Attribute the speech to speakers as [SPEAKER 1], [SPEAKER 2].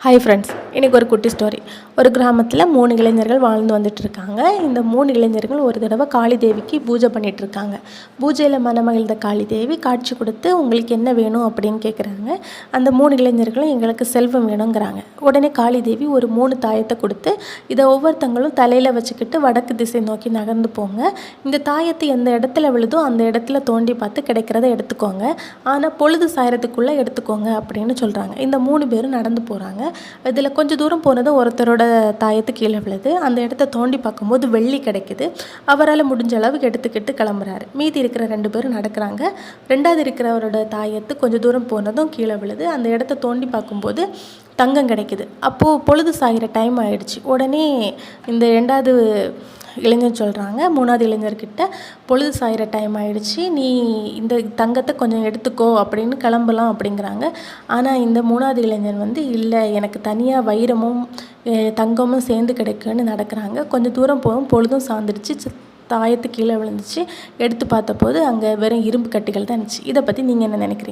[SPEAKER 1] Hi friends, இன்றைக்கி ஒரு குட்டி ஸ்டோரி. ஒரு கிராமத்தில் 3 இளைஞர்கள் வாழ்ந்து வந்துட்டுருக்காங்க. இந்த 3 இளைஞர்கள் ஒரு தடவை காளி தேவிக்கு பூஜை பண்ணிகிட்ருக்காங்க. பூஜையில் மனமகிழ்ந்த காளி தேவி காட்சி கொடுத்து, உங்களுக்கு என்ன வேணும் அப்படின்னு கேட்குறாங்க. அந்த 3 இளைஞர்களும் எங்களுக்கு செல்வம் வேணுங்கிறாங்க. உடனே காளி தேவி ஒரு 3 தாயத்தை கொடுத்து, இதை ஒவ்வொருத்தங்களும் தலையில் வச்சுக்கிட்டு வடக்கு திசை நோக்கி நகர்ந்து போங்க. இந்த தாயத்தை எந்த இடத்துல விழுதோ அந்த இடத்துல தோண்டி பார்த்து கிடைக்கிறத எடுத்துக்கோங்க. ஆனால் பொழுது சாயறதுக்குள்ளே எடுத்துக்கோங்க அப்படின்னு சொல்கிறாங்க. இந்த 3 பேரும் நடந்து போகிறாங்க. இதில் கொஞ்சம் தூரம் போனதும் ஒருத்தரோட தாயத்து கீழே விழுது. அந்த இடத்த தோண்டி பார்க்கும்போது வெள்ளி கிடைக்குது. அவரால் முடிஞ்ச அளவுக்கு எடுத்துக்கிட்டு கிளம்புறாரு. மீதி இருக்கிற 2 பேரும் நடக்கிறாங்க. 2வது இருக்கிறவரோட தாயத்து கொஞ்சம் தூரம் போனதும் கீழே விழுது. அந்த இடத்த தோண்டி பார்க்கும்போது தங்கம் கிடைக்குது. அப்போது பொழுது சாகிற டைம் ஆயிடுச்சு. உடனே இந்த 2வது இளைஞர் சொல்கிறாங்க 3வது இளைஞர்கிட்ட, பொழுது சாயிற டைம் ஆகிடுச்சு, நீ இந்த தங்கத்தை கொஞ்சம் எடுத்துக்கோ அப்படின்னு கிளம்பலாம் அப்படிங்கிறாங்க. ஆனால் இந்த 3வது இளைஞர் வந்து, இல்லை எனக்கு தனியாக வைரமும் தங்கமும் சேர்ந்து கிடைக்குன்னு நடக்கிறாங்க. கொஞ்சம் தூரம் போகும், பொழுதும் சார்ந்துடுச்சு. தாயத்து கீழே விழுந்துச்சு. எடுத்து பார்த்தபோது அங்கே வெறும் இரும்பு கட்டிகள் தான் இருந்துச்சு. இதை பற்றி நீங்கள் என்ன நினைக்கிறீங்க?